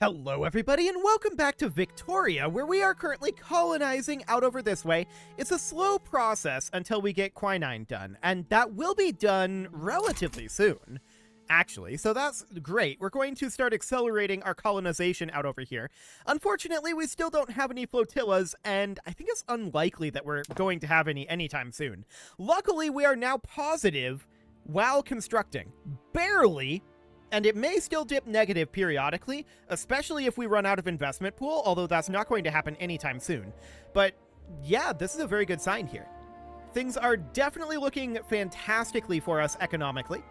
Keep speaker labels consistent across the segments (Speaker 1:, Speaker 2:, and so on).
Speaker 1: Hello everybody and welcome back to Victoria, where we are currently colonizing out over this way. It's a slow process until we get quinine done, and that will be done relatively soon, actually, so that's great. We're going to start accelerating our colonization out over here. Unfortunately, we still don't have any flotillas, and I think it's unlikely that we're going to have any anytime soon. Luckily, we are now positive while constructing. Barely. And it may still dip negative periodically, especially if we run out of investment pool, although that's not going to happen anytime soon. But yeah, this is a very good sign here. Things are definitely looking fantastically for us economically.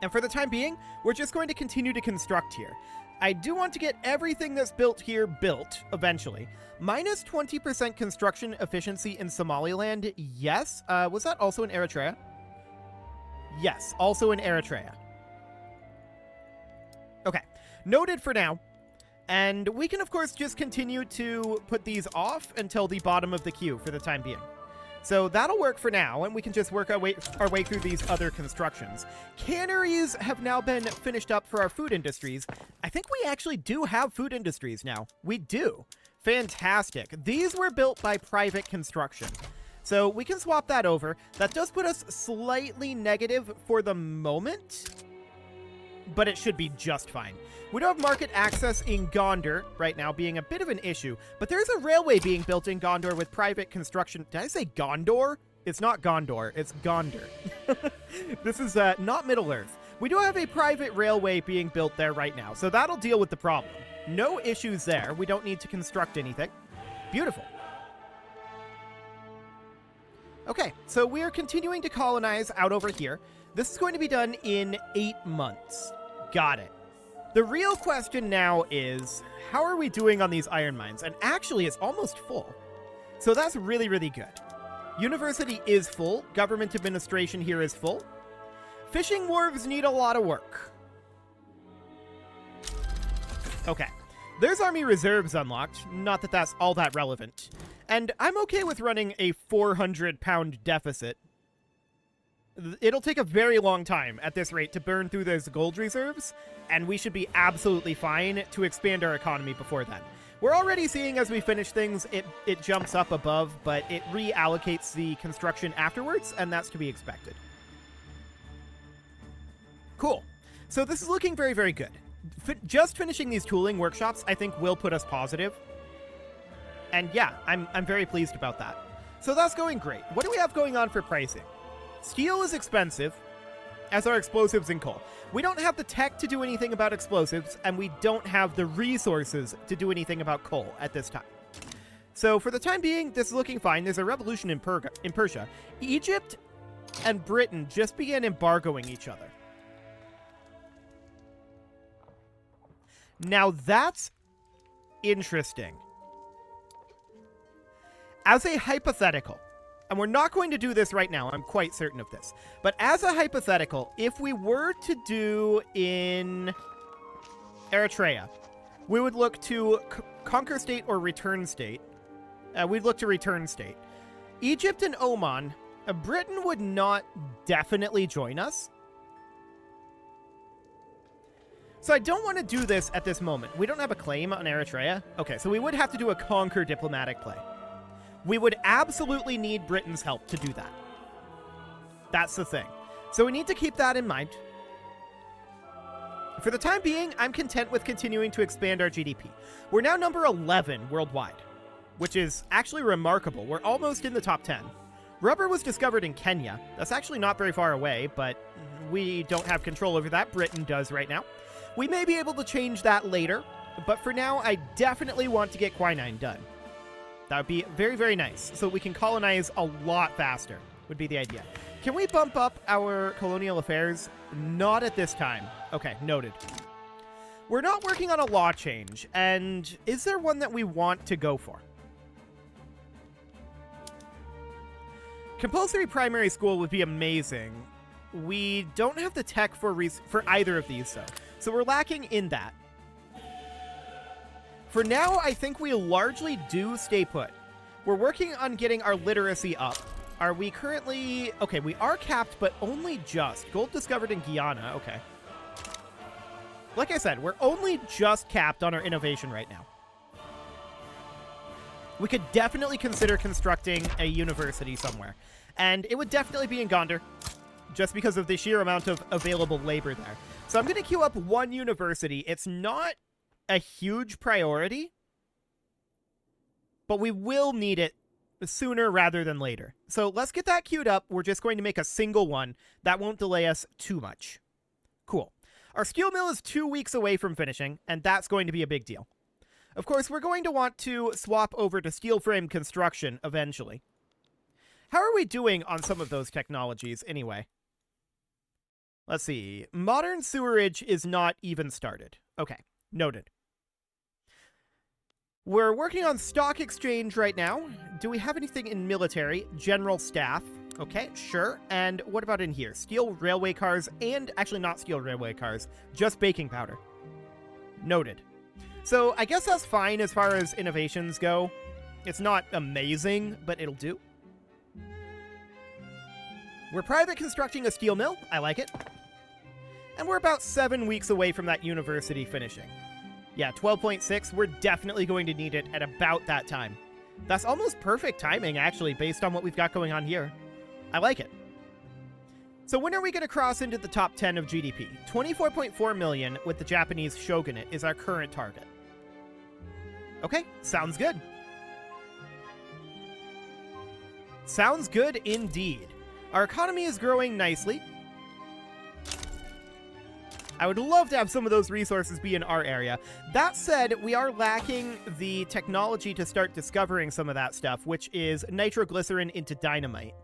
Speaker 1: And for the time being, we're just going to continue to construct here. I do want to get everything that's built here built eventually. Minus 20% construction efficiency in Somaliland, yes. Was that also in Eritrea? Yes, also in Eritrea. Okay, noted for now, and we can of course just continue to put these off until the bottom of the queue for the time being. So that'll work for now, and we can just work our way through these other constructions. Canneries have now been finished up for our food industries. I think we actually do have food industries now. We do. Fantastic. These were built by private construction. So we can swap that over. That does put us slightly negative for the moment, but it should be just fine. We don't have market access in Gondar right now, being a bit of an issue, but there's a railway being built in Gondar with private construction. Did I say Gondor? It's not Gondor, it's Gondar. This is not Middle-earth. We do have a private railway being built there right now, so that'll deal with the problem. No issues there. We don't need to construct anything. Beautiful. Okay, so we are continuing to colonize out over here. This is going to be done in 8 months. Got it. The real question now is, how are we doing on these iron mines? And actually, it's almost full. So that's really, really good. University is full. Government administration here is full. Fishing wharves need a lot of work. Okay. There's army reserves unlocked. Not that that's all that relevant. And I'm okay with running a 400-pound deficit. It'll take a very long time at this rate to burn through those gold reserves, and we should be absolutely fine to expand our economy before then. We're already seeing as we finish things, it jumps up above, but it reallocates the construction afterwards, and that's to be expected. Cool. So this is looking very, very good. Just finishing these tooling workshops, I think, will put us positive. And yeah, I'm very pleased about that. So that's going great. What do we have going on for pricing? Steel is expensive, as are explosives and coal. We don't have the tech to do anything about explosives, and we don't have the resources to do anything about coal at this time. So for the time being, this is looking fine. There's a revolution in Persia. Egypt and Britain just began embargoing each other. Now that's interesting. As a hypothetical, and we're not going to do this right now, I'm quite certain of this, but as a hypothetical, if we were to do in Eritrea, we would look to conquer state or return state. We'd look to return state. Egypt and Oman, Britain would not definitely join us. So I don't want to do this at this moment. We don't have a claim on Eritrea. Okay, so we would have to do a conquer diplomatic play. We would absolutely need Britain's help to do that. That's the thing. So we need to keep that in mind. For the time being, I'm content with continuing to expand our GDP. We're now number 11 worldwide, which is actually remarkable. We're almost in the top 10. Rubber was discovered in Kenya. That's actually not very far away, but we don't have control over that. Britain does right now. We may be able to change that later, but for now, I definitely want to get quinine done. That would be very, very nice. So we can colonize a lot faster, would be the idea. Can we bump up our colonial affairs? Not at this time. Okay, noted. We're not working on a law change, and is there one that we want to go for? Compulsory primary school would be amazing. We don't have the tech for either of these, though. So we're lacking in that. For now, I think we largely do stay put. We're working on getting our literacy up. Are we currently... Okay, we are capped, but only just. Gold discovered in Guyana. Okay. Like I said, we're only just capped on our innovation right now. We could definitely consider constructing a university somewhere. And it would definitely be in Gondar, just because of the sheer amount of available labor there. So I'm going to queue up one university. It's not a huge priority, but we will need it sooner rather than later. So let's get that queued up. We're just going to make a single one. That won't delay us too much. Cool. Our steel mill is 2 weeks away from finishing, and that's going to be a big deal. Of course, we're going to want to swap over to steel frame construction eventually. How are we doing on some of those technologies anyway? Let's see. Modern sewerage is not even started. Okay, noted. We're working on stock exchange right now. Do we have anything in military? General staff. Okay, sure. And what about in here? Steel railway cars and... Actually, not steel railway cars. Just baking powder. Noted. So I guess that's fine as far as innovations go. It's not amazing, but it'll do. We're private constructing a steel mill. I like it. And we're about 7 weeks away from that university finishing. Yeah, 12.6. We're definitely going to need it at about that time. That's almost perfect timing, actually, based on what we've got going on here. I like it. So when are we going to cross into the top 10 of GDP? 24.4 million with the Japanese shogunate is our current target. Okay, sounds good. Sounds good indeed. Our economy is growing nicely. I would love to have some of those resources be in our area. That said, we are lacking the technology to start discovering some of that stuff, which is nitroglycerin into dynamite.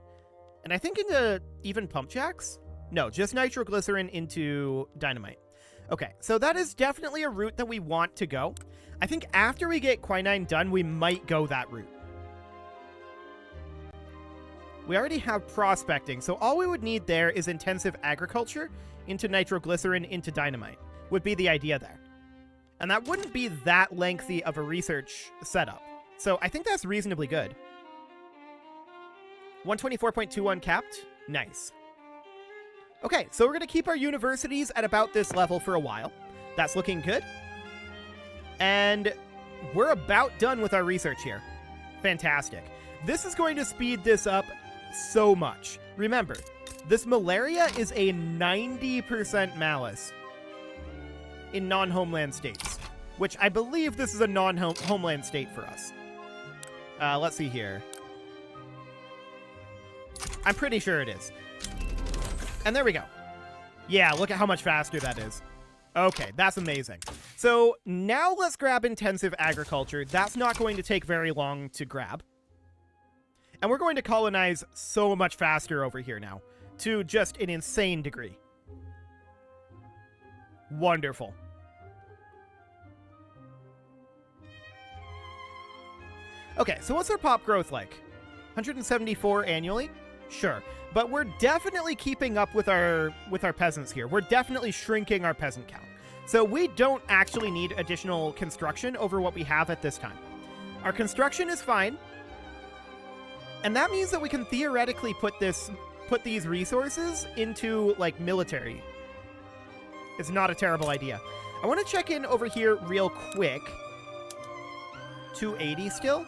Speaker 1: And I think into even pump jacks? No, just nitroglycerin into dynamite. Okay, so that is definitely a route that we want to go. I think after we get quinine done, we might go that route. We already have prospecting, so all we would need there is intensive agriculture into nitroglycerin into dynamite, would be the idea there. And that wouldn't be that lengthy of a research setup. So I think that's reasonably good. 124.21 capped. Nice. Okay, so we're going to keep our universities at about this level for a while. That's looking good. And we're about done with our research here. Fantastic. This is going to speed this up so much. Remember, this malaria is a 90% malus in non-homeland states, which I believe this is a non-homeland state for us. Let's see here. I'm pretty sure it is. And there we go. Yeah, look at how much faster that is. Okay, that's amazing. So now let's grab intensive agriculture. That's not going to take very long to grab. And we're going to colonize so much faster over here now, to just an insane degree. Wonderful. Okay, so what's our pop growth like? 174 annually? Sure. But we're definitely keeping up with our peasants here. We're definitely shrinking our peasant count. So we don't actually need additional construction over what we have at this time. Our construction is fine. And that means that we can theoretically put these resources into, like, military. It's not a terrible idea. I want to check in over here real quick. 280 still?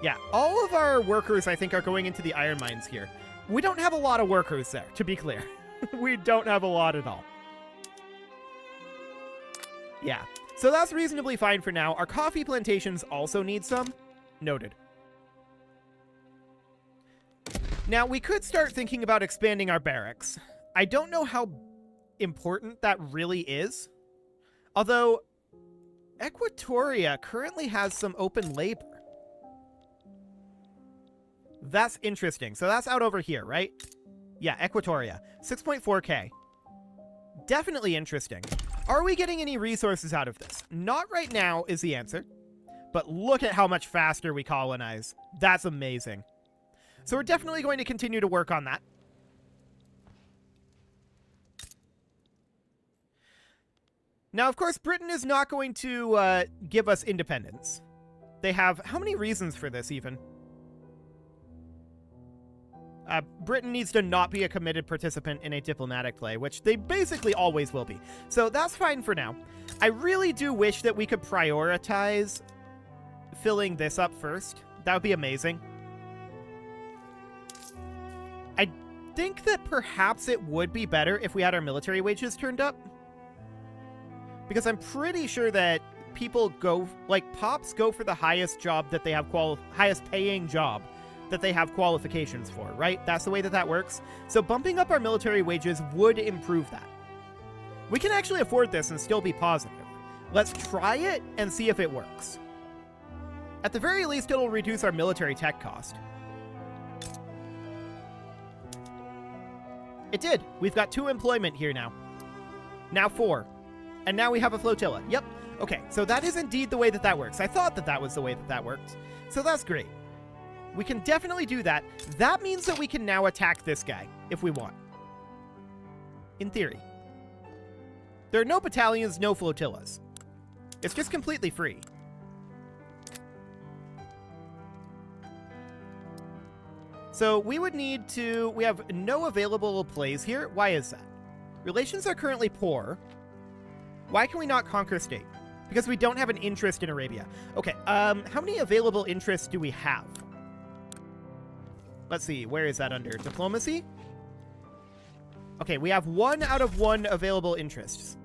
Speaker 1: Yeah, all of our workers, I think, are going into the iron mines here. We don't have a lot of workers there, to be clear. We don't have a lot at all. Yeah, so that's reasonably fine for now. Our coffee plantations also need some. Noted. Now, we could start thinking about expanding our barracks. I don't know how important that really is. Although, Equatoria currently has some open labor. That's interesting. So that's out over here, right? Yeah, Equatoria. 6.4k. Definitely interesting. Are we getting any resources out of this? Not right now is the answer. But look at how much faster we colonize. That's amazing. So we're definitely going to continue to work on that. Now, of course, Britain is not going to give us independence. They have... How many reasons for this, even? Britain needs to not be a committed participant in a diplomatic play, which they basically always will be. So that's fine for now. I really do wish that we could prioritize filling this up first. That would be amazing. I think that perhaps it would be better if we had our military wages turned up. Because I'm pretty sure that people go, like, pops go for the highest job that they have, highest paying job that they have qualifications for, right? That's the way that that works. So bumping up our military wages would improve that. We can actually afford this and still be positive. Let's try it and see if it works. At the very least, it'll reduce our military tech cost. It did. We've got 2 employment here now. Now 4. And now we have a flotilla. Yep. Okay, so that is indeed the way that that works. I thought that that was the way that that worked. So that's great. We can definitely do that. That means that we can now attack this guy if we want. In theory. There are no battalions, no flotillas. It's just completely free. So we would need to... We have no available plays here. Why is that? Relations are currently poor. Why can we not conquer state? Because we don't have an interest in Arabia. Okay, how many available interests do we have? Let's see, where is that under? Diplomacy? Okay, we have 1 out of 1 available interests.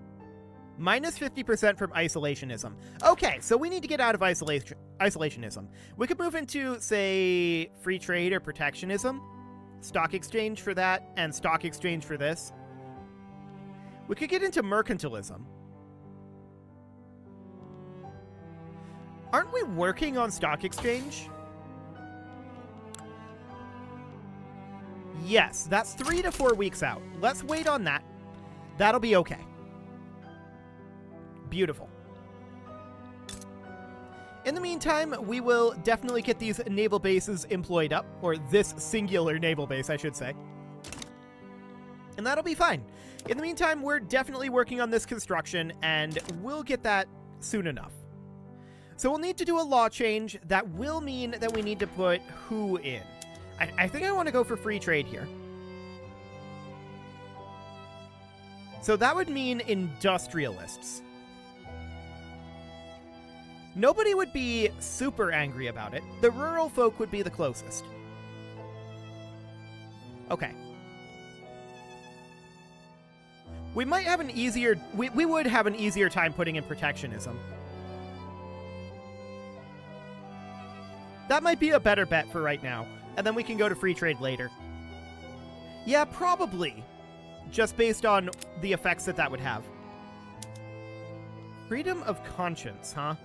Speaker 1: Minus 50% from isolationism. Okay, so we need to get out of isolationism. We could move into, say, free trade or protectionism. Stock exchange for that, and stock exchange for this. We could get into mercantilism. Aren't we working on stock exchange? Yes, that's 3 to 4 weeks out. Let's wait on that. That'll be okay. Beautiful. In the meantime, we will definitely get these naval bases employed up, or this singular naval base, I should say. And that'll be fine. In the meantime, we're definitely working on this construction, and we'll get that soon enough. So we'll need to do a law change. That will mean that we need to put who in. I think I want to go for free trade here. So that would mean industrialists. Nobody would be super angry about it. The rural folk would be the closest. Okay. We might have an easier... We would have an easier time putting in protectionism. That might be a better bet for right now. And then we can go to free trade later. Yeah, probably. Just based on the effects that that would have. Freedom of conscience, huh?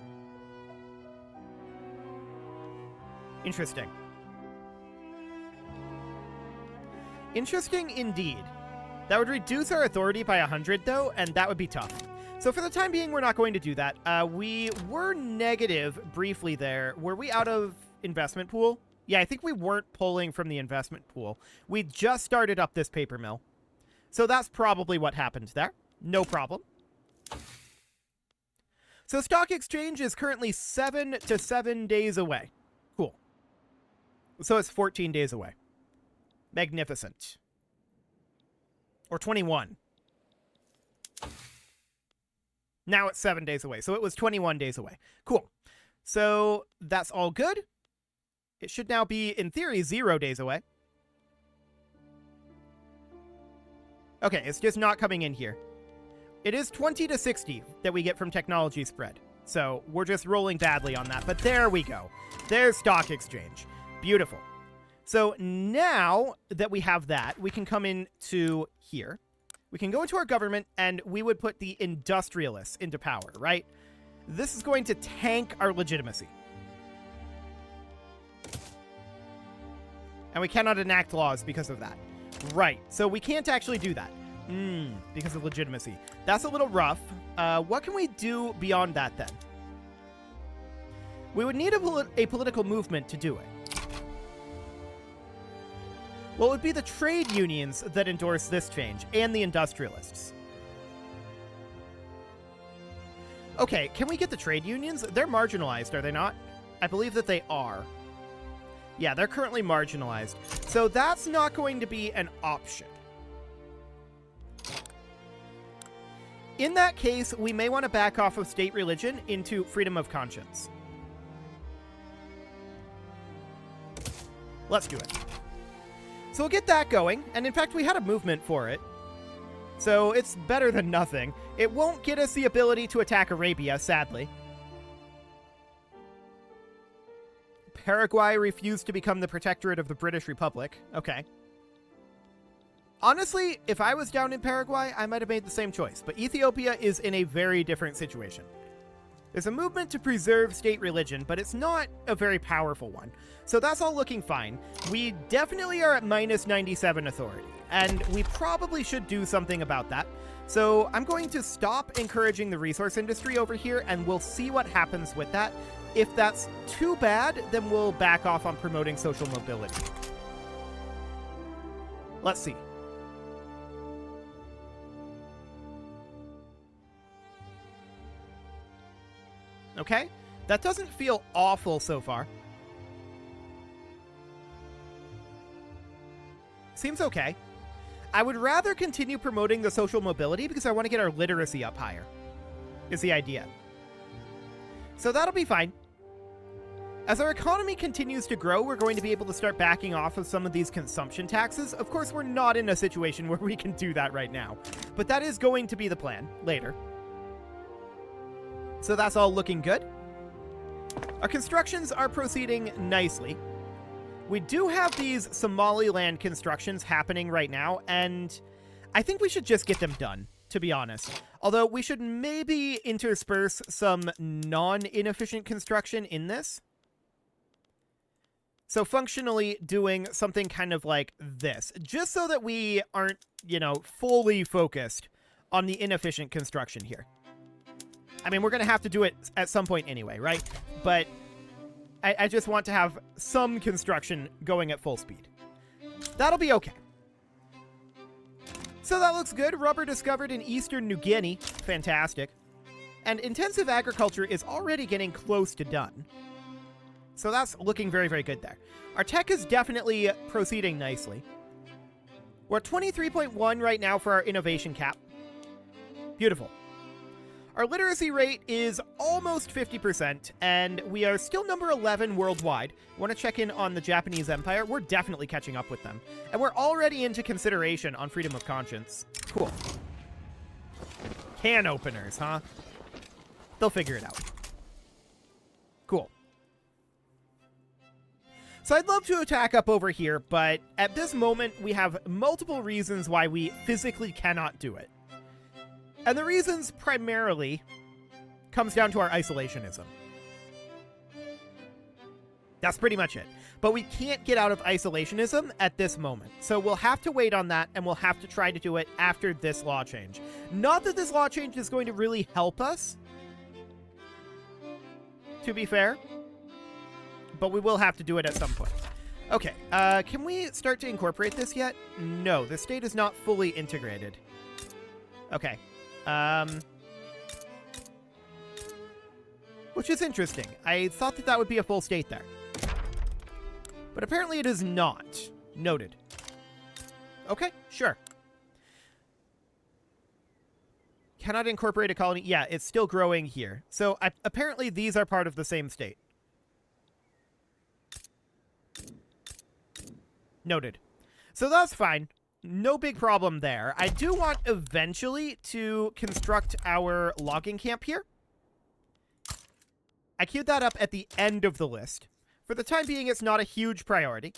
Speaker 1: Interesting. Interesting indeed. That would reduce our authority by 100, though, and that would be tough. So for the time being, we're not going to do that. We were negative briefly there. Were we out of investment pool? Yeah, I think we weren't pulling from the investment pool. We just started up this paper mill. So that's probably what happened there. No problem. So stock exchange is currently 7 to 7 days away. Cool. So it's 14 days away. Magnificent. Or 21. Now it's 7 days away. So it was 21 days away. Cool. So that's all good. It should now be, in theory, 0 days away. Okay, it's just not coming in here. It is 20 to 60 that we get from technology spread. So we're just rolling badly on that. But there we go. There's stock exchange. Beautiful. So now that we have that, we can come into here. We can go into our government, and we would put the industrialists into power, right? This is going to tank our legitimacy. And we cannot enact laws because of that. Right, so we can't actually do that. Because of legitimacy. That's a little rough. What can we do beyond that, then? We would need a political movement to do it. Well, it would be the trade unions that endorse this change, and the industrialists. Okay, can we get the trade unions? They're marginalized, are they not? I believe that they are. Yeah, they're currently marginalized. So that's not going to be an option. In that case, we may want to back off of state religion into freedom of conscience. Let's do it. So we'll get that going, and in fact, we had a movement for it. So it's better than nothing. It won't get us the ability to attack Arabia, sadly. Paraguay refused to become the protectorate of the British Republic. Okay. Honestly, if I was down in Paraguay, I might have made the same choice, but Ethiopia is in a very different situation. There's a movement to preserve state religion, but it's not a very powerful one. So that's all looking fine. We definitely are at minus 97 authority, and we probably should do something about that. So I'm going to stop encouraging the resource industry over here, and we'll see what happens with that. If that's too bad, then we'll back off on promoting social mobility. Let's see. Okay, that doesn't feel awful so far. Seems okay. I would rather continue promoting the social mobility because I want to get our literacy up higher, is the idea. So that'll be fine. As our economy continues to grow, we're going to be able to start backing off of some of these consumption taxes. Of course, we're not in a situation where we can do that right now, but that is going to be the plan later. So that's all looking good. Our constructions are proceeding nicely. We do have these Somaliland constructions happening right now, and I think we should just get them done, to be honest. Although we should maybe intersperse some non-inefficient construction in this. So functionally doing something kind of like this, just so that we aren't, you know, fully focused on the inefficient construction here. I mean, we're going to have to do it at some point anyway, right? But I just want to have some construction going at full speed. That'll be okay. So that looks good. Rubber discovered in eastern New Guinea. Fantastic. And intensive agriculture is already getting close to done. So that's looking very, very good there. Our tech is definitely proceeding nicely. We're at 23.1 right now for our innovation cap. Beautiful. Our literacy rate is almost 50%, and we are still number 11 worldwide. Want to check in on the Japanese Empire? We're definitely catching up with them. And we're already into consideration on freedom of conscience. Cool. Can openers, huh? They'll figure it out. Cool. So I'd love to attack up over here, but at this moment, we have multiple reasons why we physically cannot do it. And the reasons primarily comes down to our isolationism. That's pretty much it. But we can't get out of isolationism at this moment. So we'll have to wait on that, and we'll have to try to do it after this law change. Not that this law change is going to really help us, to be fair, but we will have to do it at some point. Okay, can we start to incorporate this yet? No, the state is not fully integrated. Okay. Which is interesting. I thought that that would be a full state there. But apparently it is not. Noted. Okay, sure. Cannot incorporate a colony. Yeah, it's still growing here. So apparently these are part of the same state. Noted. So that's fine. No big problem there. I do want eventually to construct our logging camp here. I queued that up at the end of the list. For the time being, it's not a huge priority.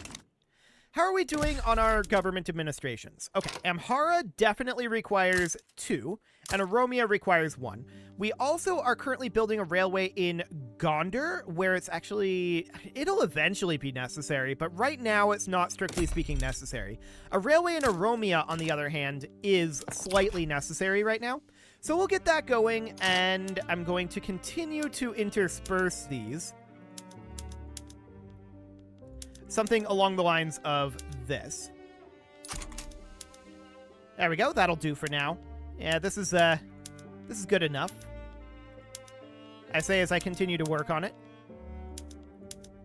Speaker 1: How are we doing on our government administrations? Okay, Amhara definitely requires 2, and Oromia requires 1. We also are currently building a railway in Gondar, where it's actually... it'll eventually be necessary, but right now it's not strictly speaking necessary. A railway in Oromia, on the other hand, is slightly necessary right now. So we'll get that going, and I'm going to continue to intersperse these. Something along the lines of this. There we go. That'll do for now. Yeah, this is good enough. I say as I continue to work on it.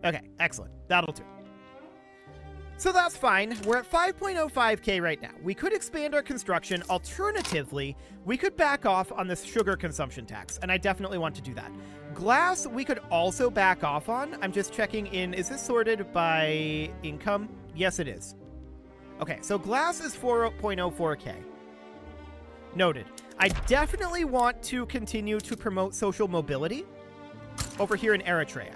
Speaker 1: Okay, excellent. That'll do. So that's fine. We're at 5.05k right now. We could expand our construction. Alternatively, we could back off on this sugar consumption tax, and I definitely want to do that. Glass, we could also back off on. I'm just checking in. Is this sorted by income? Yes, it is. Okay, so glass is 4.04k. Noted. I definitely want to continue to promote social mobility over here in Eritrea.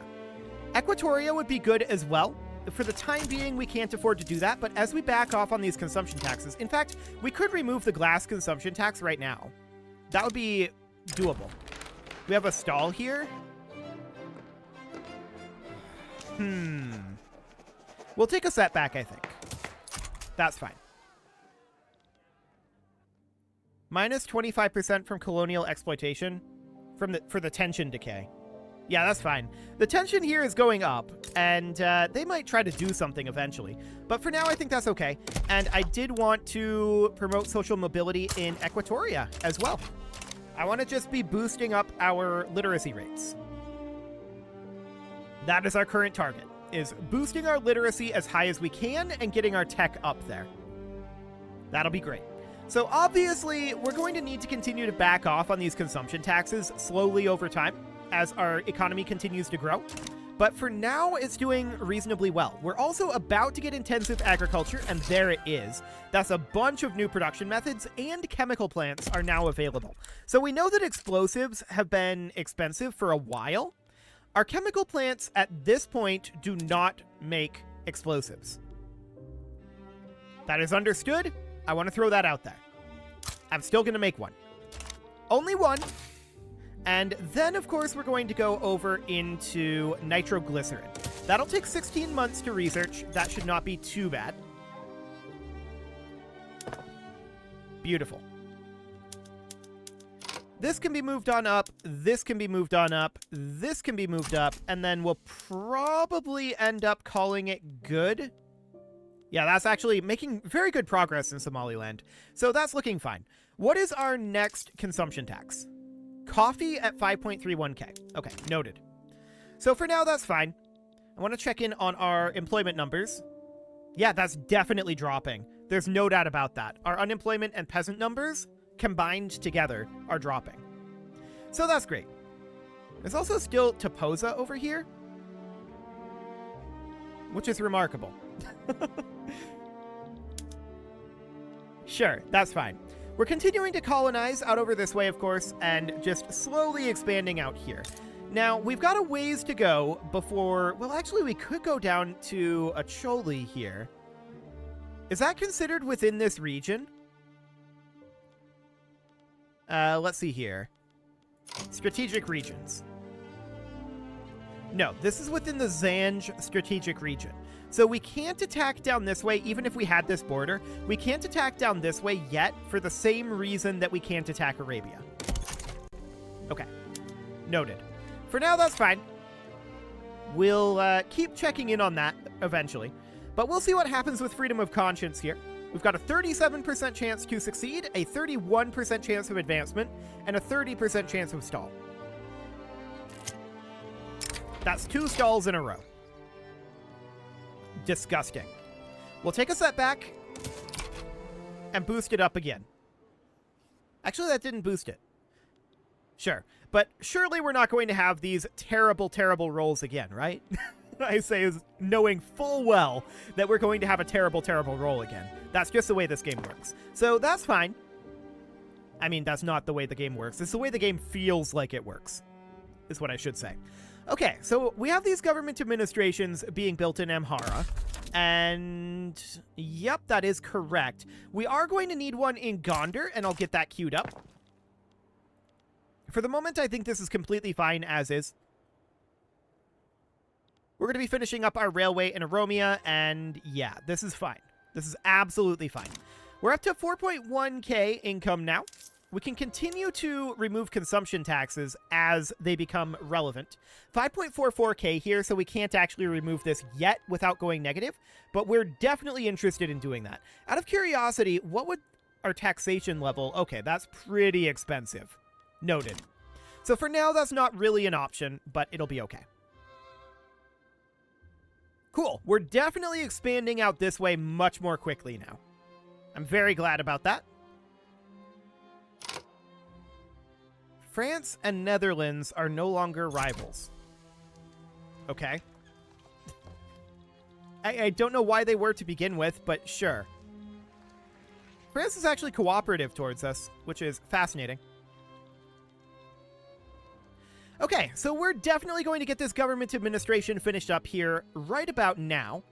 Speaker 1: Equatoria would be good as well. For the time being, we can't afford to do that, but as we back off on these consumption taxes, in fact, we could remove the glass consumption tax right now. That would be doable. We have a stall here. We'll take a setback, I think. That's fine. Minus 25% from colonial exploitation for the tension decay. Yeah, that's fine. The tension here is going up, and they might try to do something eventually. But for now, I think that's okay. And I did want to promote social mobility in Equatoria as well. I want to just be boosting up our literacy rates. That is our current target, is boosting our literacy as high as we can and getting our tech up there. That'll be great. So obviously, we're going to need to continue to back off on these consumption taxes slowly over time, as our economy continues to grow. But for now, it's doing reasonably well. We're also about to get intensive agriculture, and there it is. That's a bunch of new production methods, and chemical plants are now available. So we know that explosives have been expensive for a while. Our chemical plants at this point do not make explosives. That is understood. I want to throw that out there. I'm still going to make one. Only one. And then, of course, we're going to go over into nitroglycerin. That'll take 16 months to research. That should not be too bad. Beautiful. This can be moved on up. This can be moved on up. This can be moved up. And then we'll probably end up calling it good. Yeah, that's actually making very good progress in Somaliland. So that's looking fine. What is our next consumption tax? Coffee at 5.31k. Okay, noted. So for now, that's fine. I want to check in on our employment numbers. Yeah, that's definitely dropping. There's no doubt about that. Our unemployment and peasant numbers combined together are dropping. So that's great. There's also still Toposa over here, which is remarkable. Sure, that's fine. We're continuing to colonize out over this way, of course, and just slowly expanding out here. Now, we've got a ways to go before... Well, actually, we could go down to Acholi here. Is that considered within this region? Let's see here. Strategic regions. No, this is within the Zanj strategic region. So we can't attack down this way, even if we had this border. We can't attack down this way yet for the same reason that we can't attack Arabia. Okay. Noted. For now, that's fine. We'll keep checking in on that eventually. But we'll see what happens with freedom of conscience here. We've got a 37% chance to succeed, a 31% chance of advancement, and a 30% chance of stall. That's 2 stalls in a row. Disgusting. We'll take a setback and boost it up again. Actually, that didn't boost it. Sure. But surely we're not going to have these terrible, terrible rolls again, right? I say is knowing full well that we're going to have a terrible, terrible roll again. That's just the way this game works. So that's fine. I mean, that's not the way the game works. It's the way the game feels like it works, is what I should say. Okay, so we have these government administrations being built in Amhara, and yep, that is correct. We are going to need one in Gondar, and I'll get that queued up. For the moment, I think this is completely fine as is. We're going to be finishing up our railway in Oromia, and yeah, this is fine. This is absolutely fine. We're up to 4.1k income now. We can continue to remove consumption taxes as they become relevant. 5.44k here, so we can't actually remove this yet without going negative, but we're definitely interested in doing that. Out of curiosity, what would our taxation level... Okay, that's pretty expensive. Noted. So for now, that's not really an option, but it'll be okay. Cool. We're definitely expanding out this way much more quickly now. I'm very glad about that. France and Netherlands are no longer rivals. Okay. I don't know why they were to begin with, but sure. France is actually cooperative towards us, which is fascinating. Okay, so we're definitely going to get this government administration finished up here right about now.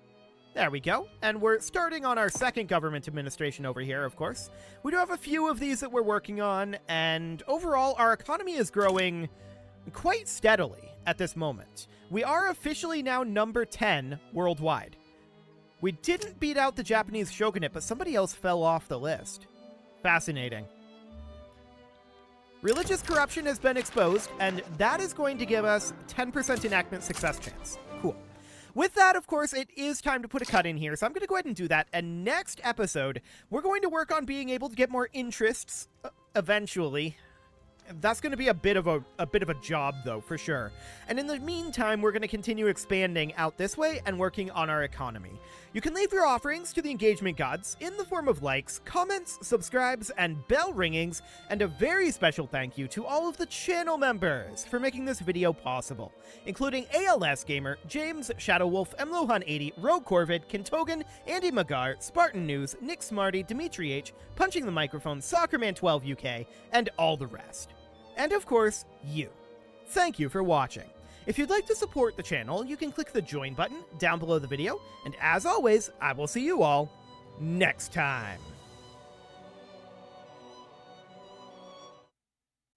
Speaker 1: There we go. And we're starting on our second government administration over here, of course. We do have a few of these that we're working on, and overall, our economy is growing quite steadily at this moment. We are officially now number 10 worldwide. We didn't beat out the Japanese shogunate, but somebody else fell off the list. Fascinating. Religious corruption has been exposed, and that is going to give us 10% enactment success chance. Cool. With that, of course, it is time to put a cut in here, so I'm going to go ahead and do that. And next episode, we're going to work on being able to get more interests eventually. That's going to be a bit of a job, though, for sure. And in the meantime, we're going to continue expanding out this way and working on our economy. You can leave your offerings to the engagement gods in the form of likes, comments, subscribes, and bell ringings, and a very special thank you to all of the channel members for making this video possible, including ALS Gamer, James, Shadowwolf, Mlohan80, Rogue Corvid, Kintogan, Andy Magar, Spartan News, Nick Smarty, Dimitri H, Punching the Microphone, Soccerman12 UK, and all the rest. And of course, you. Thank you for watching. If you'd like to support the channel, you can click the join button down below the video, and as always, I will see you all next time.